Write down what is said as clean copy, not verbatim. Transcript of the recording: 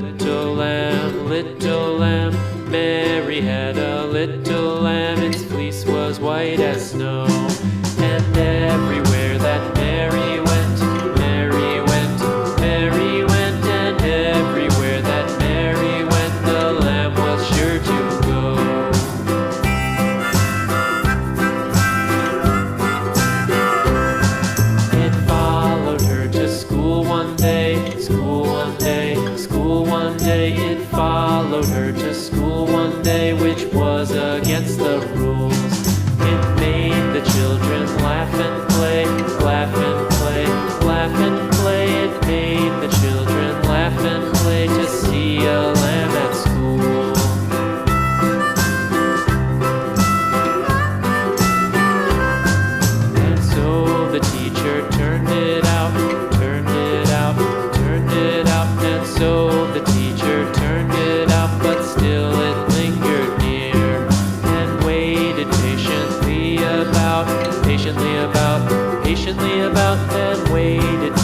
little lamb, little lamb. Mary had a little lamb, its fleece was white as snow. And everywhere that Mary went, Mary went, Mary went, and everywhere that Mary went, the lamb was sure to go. It followed her to school one day, school one day, school one day. It followed her to school one day, which was against the rules. It made the children laugh and play, laugh and play, laugh and play. It made the children laugh and play to see a lamb at school. And so the teacher turned it out, turned it out, turned it out. And so the teacher turned it out, but still it lingered near and waited patiently about, patiently about, patiently about, and waited